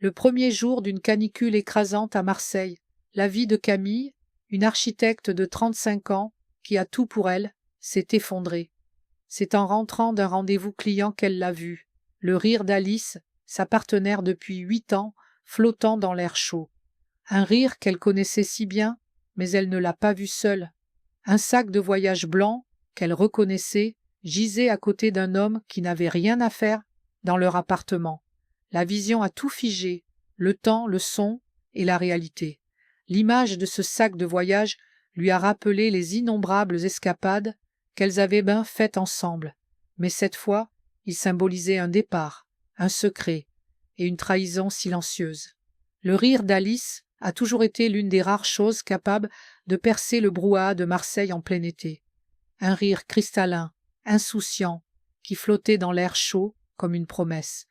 Le premier jour d'une canicule écrasante à Marseille, la vie de Camille, une architecte de 35 ans, qui a tout pour elle, s'est effondrée. C'est en rentrant d'un rendez-vous client qu'elle l'a vu. Le rire d'Alice, sa partenaire depuis 8 ans, flottant dans l'air chaud. Un rire qu'elle connaissait si bien, mais elle ne l'a pas vu seule. Un sac de voyage blanc, qu'elle reconnaissait, gisait à côté d'un homme qui n'avait rien à faire dans leur appartement. La vision a tout figé, le temps, le son et la réalité. L'image de ce sac de voyage lui a rappelé les innombrables escapades qu'elles avaient bien faites ensemble. Mais cette fois, il symbolisait un départ, un secret et une trahison silencieuse. Le rire d'Alice a toujours été l'une des rares choses capables de percer le brouhaha de Marseille en plein été. Un rire cristallin, insouciant, qui flottait dans l'air chaud comme une promesse.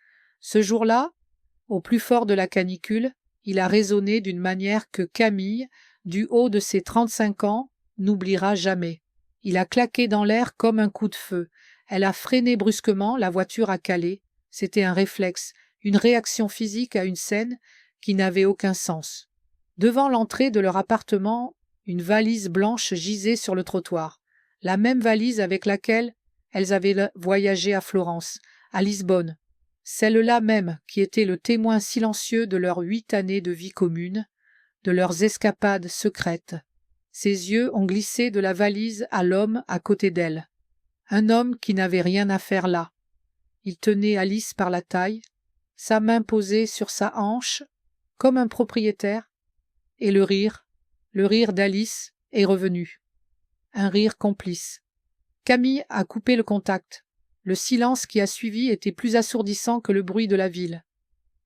Ce jour-là, au plus fort de la canicule, il a résonné d'une manière que Camille, du haut de ses 35 ans, n'oubliera jamais. Il a claqué dans l'air comme un coup de feu. Elle a freiné brusquement, la voiture a calé. C'était un réflexe, une réaction physique à une scène qui n'avait aucun sens. Devant l'entrée de leur appartement, une valise blanche gisait sur le trottoir. La même valise avec laquelle elles avaient voyagé à Florence, à Lisbonne. Celle-là même qui était le témoin silencieux de leurs 8 années de vie commune, de leurs escapades secrètes. Ses yeux ont glissé de la valise à l'homme à côté d'elle. Un homme qui n'avait rien à faire là. Il tenait Alice par la taille, sa main posée sur sa hanche, comme un propriétaire, et le rire d'Alice est revenu. Un rire complice. Camille a coupé le contact. Le silence qui a suivi était plus assourdissant que le bruit de la ville.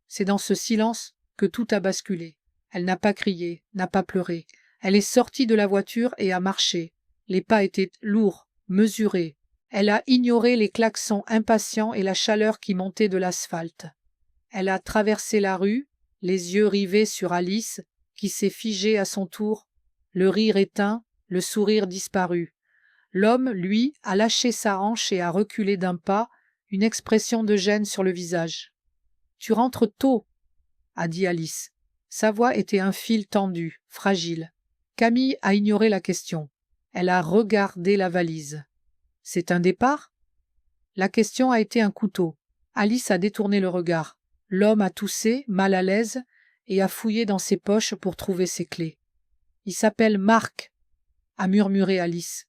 C'est dans ce silence que tout a basculé. Elle n'a pas crié, n'a pas pleuré. Elle est sortie de la voiture et a marché. Les pas étaient lourds, mesurés. Elle a ignoré les klaxons impatients et la chaleur qui montait de l'asphalte. Elle a traversé la rue, les yeux rivés sur Alice, qui s'est figée à son tour, le rire éteint, le sourire disparu. L'homme, lui, a lâché sa hanche et a reculé d'un pas, une expression de gêne sur le visage. « Tu rentres tôt », a dit Alice. Sa voix était un fil tendu, fragile. Camille a ignoré la question. Elle a regardé la valise. « C'est un départ ?» La question a été un couteau. Alice a détourné le regard. L'homme a toussé, mal à l'aise, et a fouillé dans ses poches pour trouver ses clés. « Il s'appelle Marc », a murmuré Alice.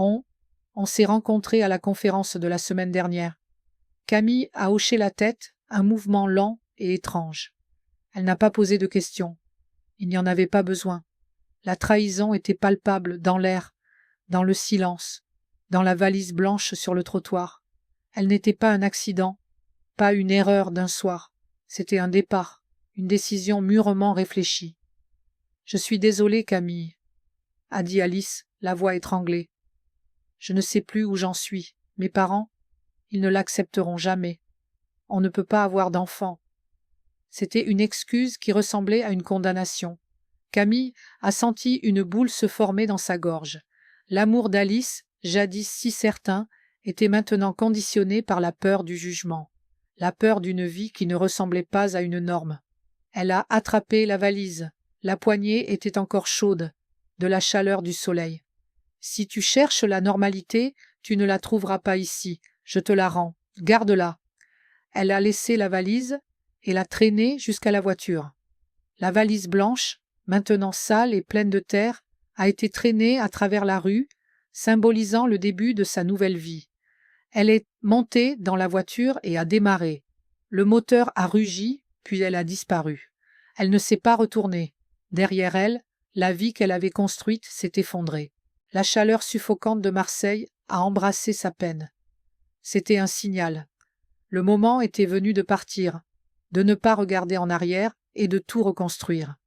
On s'est rencontrés à la conférence de la semaine dernière. Camille a hoché la tête, un mouvement lent et étrange. Elle n'a pas posé de questions. Il n'y en avait pas besoin. La trahison était palpable dans l'air, dans le silence, dans la valise blanche sur le trottoir. Elle n'était pas un accident, pas une erreur d'un soir. C'était un départ, une décision mûrement réfléchie. « Je suis désolée, Camille », a dit Alice, la voix étranglée. « Je ne sais plus où j'en suis. Mes parents, ils ne l'accepteront jamais. On ne peut pas avoir d'enfant. » C'était une excuse qui ressemblait à une condamnation. Camille a senti une boule se former dans sa gorge. L'amour d'Alice, jadis si certain, était maintenant conditionné par la peur du jugement, la peur d'une vie qui ne ressemblait pas à une norme. Elle a attrapé la valise. La poignée était encore chaude, de la chaleur du soleil. « Si tu cherches la normalité, tu ne la trouveras pas ici. Je te la rends. Garde-la. » Elle a laissé la valise et l'a traînée jusqu'à la voiture. La valise blanche, maintenant sale et pleine de terre, a été traînée à travers la rue, symbolisant le début de sa nouvelle vie. Elle est montée dans la voiture et a démarré. Le moteur a rugi, puis elle a disparu. Elle ne s'est pas retournée. Derrière elle, la vie qu'elle avait construite s'est effondrée. La chaleur suffocante de Marseille a embrassé sa peine. C'était un signal. Le moment était venu de partir, de ne pas regarder en arrière et de tout reconstruire.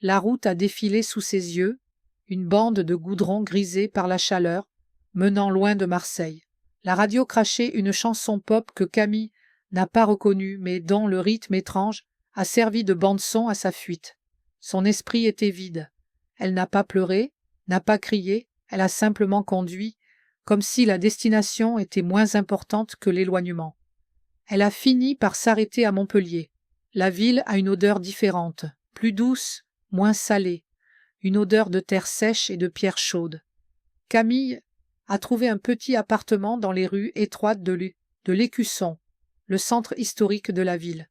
La route a défilé sous ses yeux, une bande de goudron grisé par la chaleur, menant loin de Marseille. La radio crachait une chanson pop que Camille n'a pas reconnue, mais dont le rythme étrange a servi de bande-son à sa fuite. Son esprit était vide. Elle n'a pas pleuré, n'a pas crié, elle a simplement conduit, comme si la destination était moins importante que l'éloignement. Elle a fini par s'arrêter à Montpellier. La ville a une odeur différente, plus douce, moins salée, une odeur de terre sèche et de pierre chaude. Camille a trouvé un petit appartement dans les rues étroites de l'Écusson, le centre historique de la ville.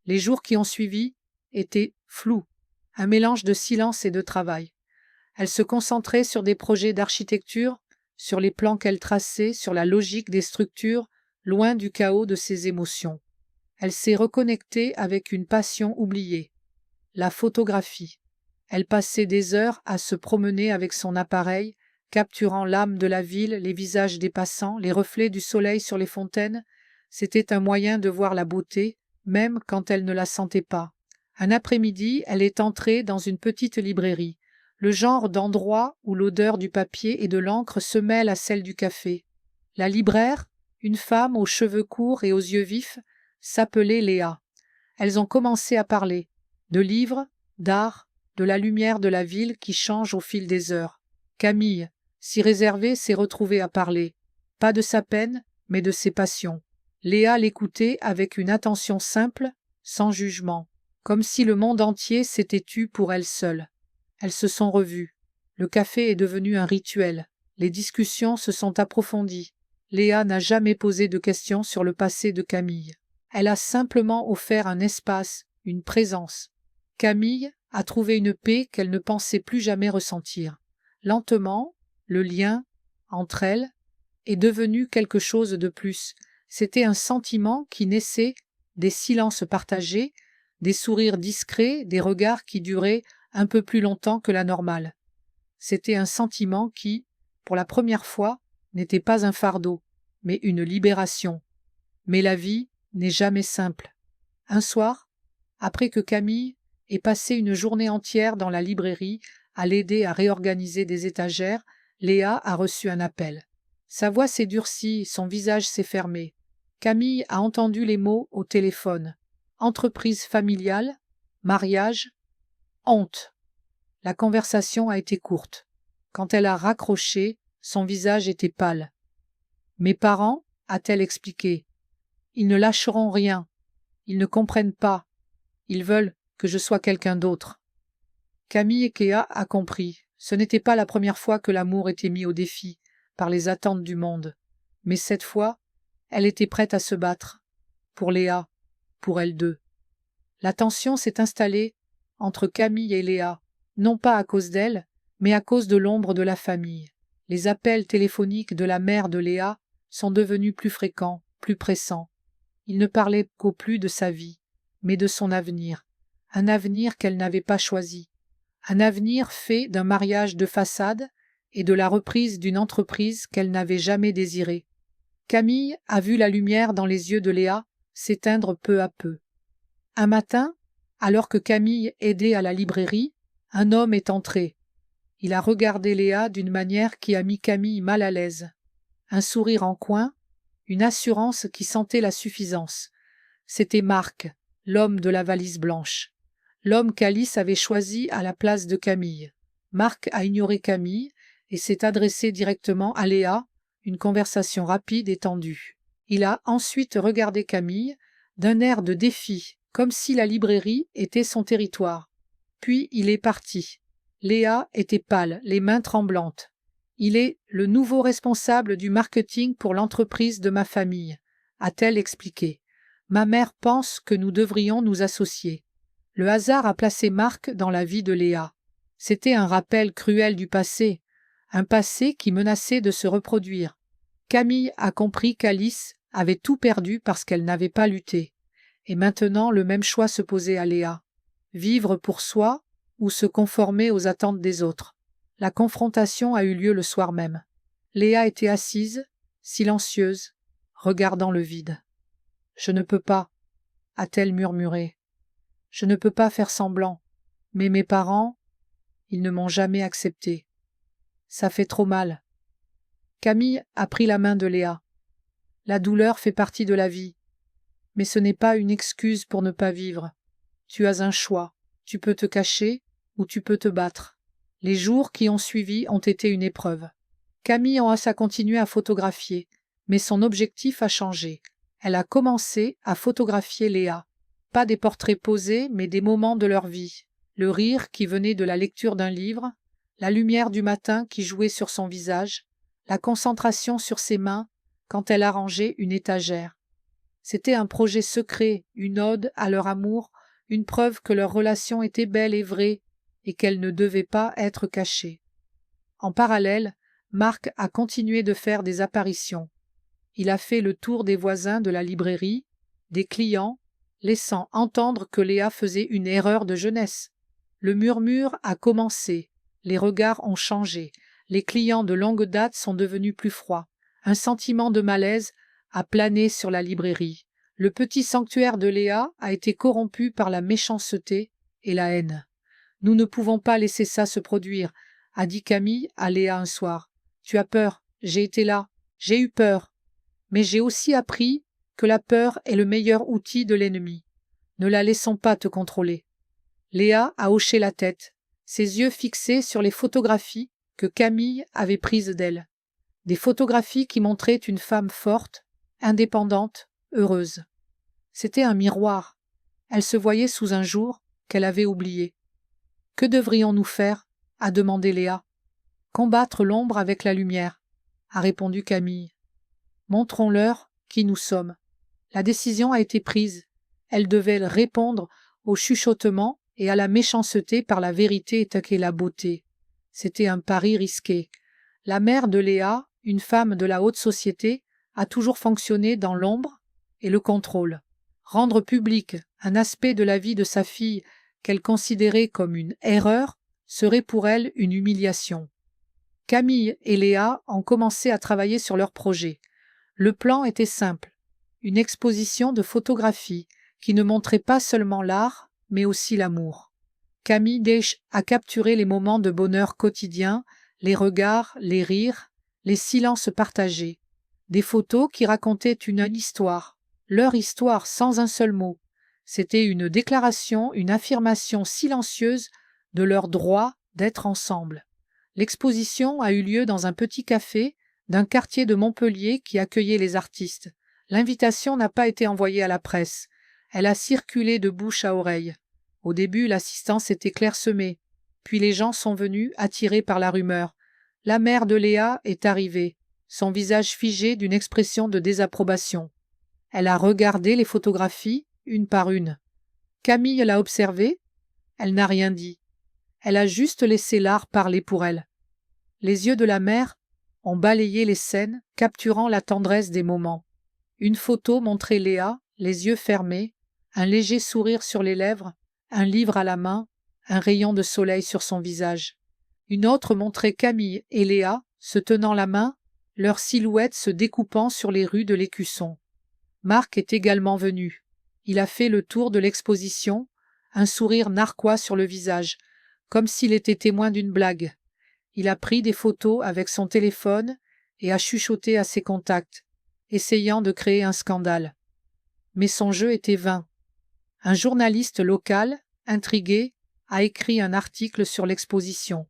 Les jours qui ont suivi étaient flous, un mélange de silence et de travail. Elle se concentrait sur des projets d'architecture, sur les plans qu'elle traçait, sur la logique des structures, loin du chaos de ses émotions. Elle s'est reconnectée avec une passion oubliée, la photographie. Elle passait des heures à se promener avec son appareil, capturant l'âme de la ville, les visages des passants, les reflets du soleil sur les fontaines. C'était un moyen de voir la beauté, même quand elle ne la sentait pas. Un après-midi, elle est entrée dans une petite librairie, le genre d'endroit où l'odeur du papier et de l'encre se mêle à celle du café. La libraire, une femme aux cheveux courts et aux yeux vifs, s'appelait Léa. Elles ont commencé à parler, de livres, d'art, de la lumière de la ville qui change au fil des heures. Camille, si réservée, s'est retrouvée à parler, pas de sa peine, mais de ses passions. Léa l'écoutait avec une attention simple, sans jugement, comme si le monde entier s'était tu pour elle seule. Elles se sont revues. Le café est devenu un rituel. Les discussions se sont approfondies. Léa n'a jamais posé de questions sur le passé de Camille. Elle a simplement offert un espace, une présence. Camille a trouvé une paix qu'elle ne pensait plus jamais ressentir. Lentement, le lien entre elles est devenu quelque chose de plus. C'était un sentiment qui naissait des silences partagés, des sourires discrets, des regards qui duraient un peu plus longtemps que la normale. C'était un sentiment qui, pour la première fois, n'était pas un fardeau, mais une libération. Mais la vie n'est jamais simple. Un soir, après que Camille ait passé une journée entière dans la librairie à l'aider à réorganiser des étagères, Léa a reçu un appel. Sa voix s'est durcie, son visage s'est fermé. Camille a entendu les mots au téléphone. Entreprise familiale, mariage, honte. La conversation a été courte. Quand elle a raccroché, son visage était pâle. « Mes parents » a-t-elle expliqué. « Ils ne lâcheront rien. Ils ne comprennent pas. Ils veulent que je sois quelqu'un d'autre. » Camille Ekea a compris. Ce n'était pas la première fois que l'amour était mis au défi par les attentes du monde. Mais cette fois, elle était prête à se battre. Pour Léa, pour elles deux. La tension s'est installée entre Camille et Léa, non pas à cause d'elle, mais à cause de l'ombre de la famille. Les appels téléphoniques de la mère de Léa sont devenus plus fréquents, plus pressants. Il ne parlait qu'au plus de sa vie, mais de son avenir. Un avenir qu'elle n'avait pas choisi. Un avenir fait d'un mariage de façade et de la reprise d'une entreprise qu'elle n'avait jamais désirée. Camille a vu la lumière dans les yeux de Léa s'éteindre peu à peu. Un matin, alors que Camille aidait à la librairie, un homme est entré. Il a regardé Léa d'une manière qui a mis Camille mal à l'aise. Un sourire en coin, une assurance qui sentait la suffisance. C'était Marc, l'homme de la valise blanche. L'homme qu'Alice avait choisi à la place de Camille. Marc a ignoré Camille et s'est adressé directement à Léa, une conversation rapide et tendue. Il a ensuite regardé Camille d'un air de défi, comme si la librairie était son territoire. Puis il est parti. Léa était pâle, les mains tremblantes. « Il est le nouveau responsable du marketing pour l'entreprise de ma famille », a-t-elle expliqué. « Ma mère pense que nous devrions nous associer. » Le hasard a placé Marc dans la vie de Léa. C'était un rappel cruel du passé, un passé qui menaçait de se reproduire. Camille a compris qu'Alice avait tout perdu parce qu'elle n'avait pas lutté. Et maintenant le même choix se posait à Léa. Vivre pour soi ou se conformer aux attentes des autres. La confrontation a eu lieu le soir même. Léa était assise, silencieuse, regardant le vide. « Je ne peux pas » a-t-elle murmuré. « Je ne peux pas faire semblant. Mais mes parents, ils ne m'ont jamais accepté. Ça fait trop mal. » Camille a pris la main de Léa. « La douleur fait partie de la vie. Mais ce n'est pas une excuse pour ne pas vivre. Tu as un choix. Tu peux te cacher ou tu peux te battre. » Les jours qui ont suivi ont été une épreuve. Camille a continué à photographier, mais son objectif a changé. Elle a commencé à photographier Léa. Pas des portraits posés, mais des moments de leur vie. Le rire qui venait de la lecture d'un livre, la lumière du matin qui jouait sur son visage, la concentration sur ses mains quand elle arrangeait une étagère. C'était un projet secret, une ode à leur amour, une preuve que leur relation était belle et vraie et qu'elle ne devait pas être cachée. En parallèle, Marc a continué de faire des apparitions. Il a fait le tour des voisins de la librairie, des clients, laissant entendre que Léa faisait une erreur de jeunesse. Le murmure a commencé, les regards ont changé, les clients de longue date sont devenus plus froids. Un sentiment de malaise a plané sur la librairie. Le petit sanctuaire de Léa a été corrompu par la méchanceté et la haine. « Nous ne pouvons pas laisser ça se produire », a dit Camille à Léa un soir. « Tu as peur, j'ai été là, j'ai eu peur. Mais j'ai aussi appris que la peur est le meilleur outil de l'ennemi. Ne la laissons pas te contrôler. » Léa a hoché la tête, ses yeux fixés sur les photographies que Camille avait prises d'elle. Des photographies qui montraient une femme forte, indépendante, heureuse. C'était un miroir. Elle se voyait sous un jour qu'elle avait oublié. « Que devrions-nous faire ?» a demandé Léa. « Combattre l'ombre avec la lumière », a répondu Camille. « Montrons-leur qui nous sommes. » La décision a été prise. Elle devait répondre au chuchotement et à la méchanceté par la vérité et la beauté. C'était un pari risqué. La mère de Léa, une femme de la haute société, a toujours fonctionné dans l'ombre et le contrôle. Rendre public un aspect de la vie de sa fille qu'elle considérait comme une erreur serait pour elle une humiliation. Camille et Léa ont commencé à travailler sur leur projet. Le plan était simple, une exposition de photographies qui ne montrait pas seulement l'art, mais aussi l'amour. Camille a capturé les moments de bonheur quotidien, les regards, les rires, les silences partagés. Des photos qui racontaient une histoire, leur histoire sans un seul mot. C'était une déclaration, une affirmation silencieuse de leur droit d'être ensemble. L'exposition a eu lieu dans un petit café d'un quartier de Montpellier qui accueillait les artistes. L'invitation n'a pas été envoyée à la presse. Elle a circulé de bouche à oreille. Au début, l'assistance était clairsemée. Puis les gens sont venus, attirés par la rumeur. La mère de Léa est arrivée, son visage figé d'une expression de désapprobation. Elle a regardé les photographies, une par une. Camille l'a observée. Elle n'a rien dit. Elle a juste laissé l'art parler pour elle. Les yeux de la mère ont balayé les scènes, capturant la tendresse des moments. Une photo montrait Léa, les yeux fermés, un léger sourire sur les lèvres, un livre à la main, un rayon de soleil sur son visage. Une autre montrait Camille et Léa se tenant la main, leurs silhouettes se découpant sur les rues de l'Écusson. Marc est également venu. Il a fait le tour de l'exposition, un sourire narquois sur le visage, comme s'il était témoin d'une blague. Il a pris des photos avec son téléphone et a chuchoté à ses contacts, essayant de créer un scandale. Mais son jeu était vain. Un journaliste local, intrigué, a écrit un article sur l'exposition.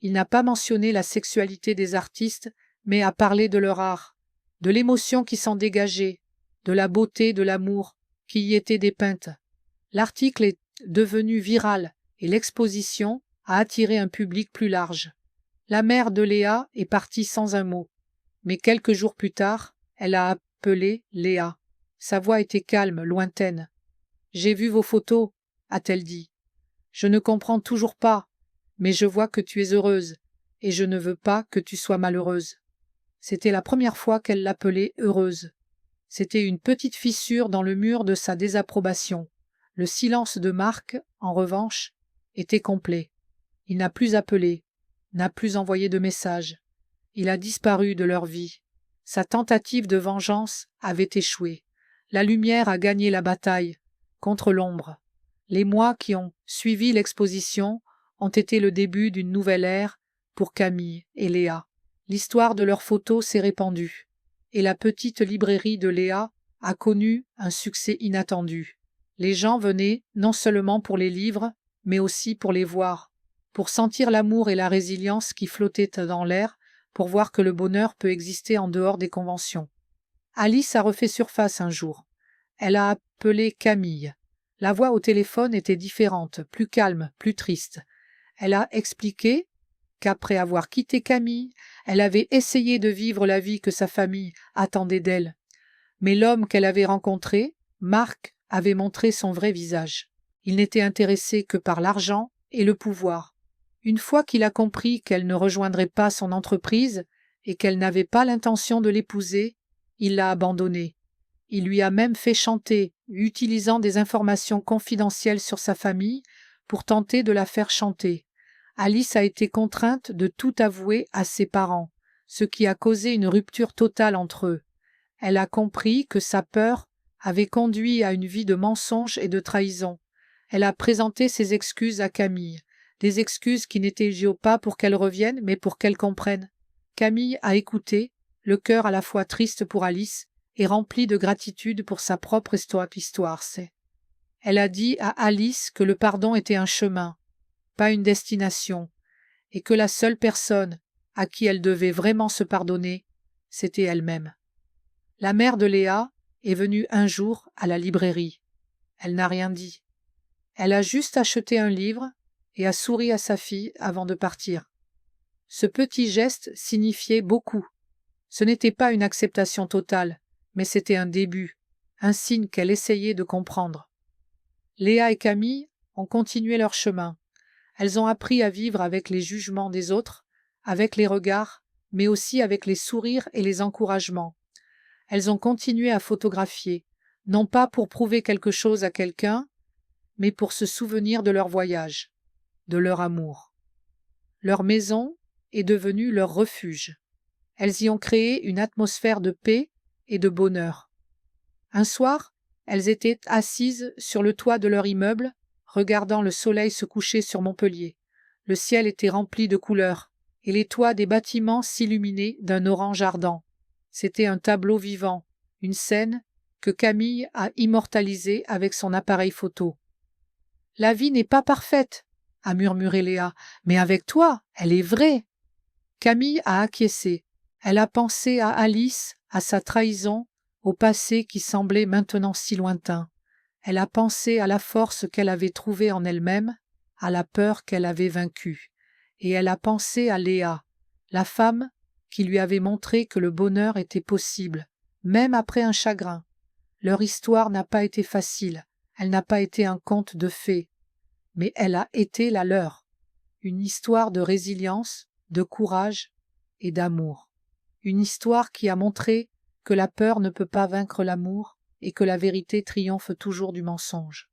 Il n'a pas mentionné la sexualité des artistes, mais a parlé de leur art, de l'émotion qui s'en dégageait, de la beauté, de l'amour qui y était dépeinte. L'article est devenu viral et l'exposition a attiré un public plus large. La mère de Léa est partie sans un mot, mais quelques jours plus tard, elle a appelé Léa. Sa voix était calme, lointaine. « J'ai vu vos photos », a-t-elle dit. « Je ne comprends toujours pas, mais je vois que tu es heureuse, et je ne veux pas que tu sois malheureuse. » C'était la première fois qu'elle l'appelait heureuse. C'était une petite fissure dans le mur de sa désapprobation. Le silence de Marc, en revanche, était complet. Il n'a plus appelé, n'a plus envoyé de message. Il a disparu de leur vie. Sa tentative de vengeance avait échoué. La lumière a gagné la bataille contre l'ombre. Les mois qui ont suivi l'exposition ont été le début d'une nouvelle ère pour Camille et Léa. L'histoire de leurs photos s'est répandue, et la petite librairie de Léa a connu un succès inattendu. Les gens venaient non seulement pour les livres, mais aussi pour les voir, pour sentir l'amour et la résilience qui flottaient dans l'air, pour voir que le bonheur peut exister en dehors des conventions. Alice a refait surface un jour. Elle a appelé Camille. La voix au téléphone était différente, plus calme, plus triste. Elle a expliqué qu'après avoir quitté Camille, elle avait essayé de vivre la vie que sa famille attendait d'elle. Mais l'homme qu'elle avait rencontré, Marc, avait montré son vrai visage. Il n'était intéressé que par l'argent et le pouvoir. Une fois qu'il a compris qu'elle ne rejoindrait pas son entreprise et qu'elle n'avait pas l'intention de l'épouser, il l'a abandonnée. Il lui a même fait chanter, utilisant des informations confidentielles sur sa famille pour tenter de la faire chanter. Alice a été contrainte de tout avouer à ses parents, ce qui a causé une rupture totale entre eux. Elle a compris que sa peur avait conduit à une vie de mensonges et de trahison. Elle a présenté ses excuses à Camille, des excuses qui n'étaient pas pour qu'elle revienne, mais pour qu'elle comprenne. Camille a écouté, le cœur à la fois triste pour Alice et rempli de gratitude pour sa propre histoire. Elle a dit à Alice que le pardon était un chemin, pas une destination, et que la seule personne à qui elle devait vraiment se pardonner, c'était elle-même. La mère de Léa est venue un jour à la librairie. Elle n'a rien dit. Elle a juste acheté un livre et a souri à sa fille avant de partir. Ce petit geste signifiait beaucoup. Ce n'était pas une acceptation totale, mais c'était un début, un signe qu'elle essayait de comprendre. Léa et Camille ont continué leur chemin. Elles ont appris à vivre avec les jugements des autres, avec les regards, mais aussi avec les sourires et les encouragements. Elles ont continué à photographier, non pas pour prouver quelque chose à quelqu'un, mais pour se souvenir de leur voyage, de leur amour. Leur maison est devenue leur refuge. Elles y ont créé une atmosphère de paix et de bonheur. Un soir, elles étaient assises sur le toit de leur immeuble, regardant le soleil se coucher sur Montpellier. Le ciel était rempli de couleurs, et les toits des bâtiments s'illuminaient d'un orange ardent. C'était un tableau vivant, une scène que Camille a immortalisée avec son appareil photo. « La vie n'est pas parfaite, » a murmuré Léa, « mais avec toi, elle est vraie. » Camille a acquiescé. Elle a pensé à Alice, à sa trahison, au passé qui semblait maintenant si lointain. Elle a pensé à la force qu'elle avait trouvée en elle-même, à la peur qu'elle avait vaincue. Et elle a pensé à Léa, la femme qui lui avait montré que le bonheur était possible, même après un chagrin. Leur histoire n'a pas été facile, elle n'a pas été un conte de fées, mais elle a été la leur, une histoire de résilience, de courage et d'amour. Une histoire qui a montré que la peur ne peut pas vaincre l'amour et que la vérité triomphe toujours du mensonge.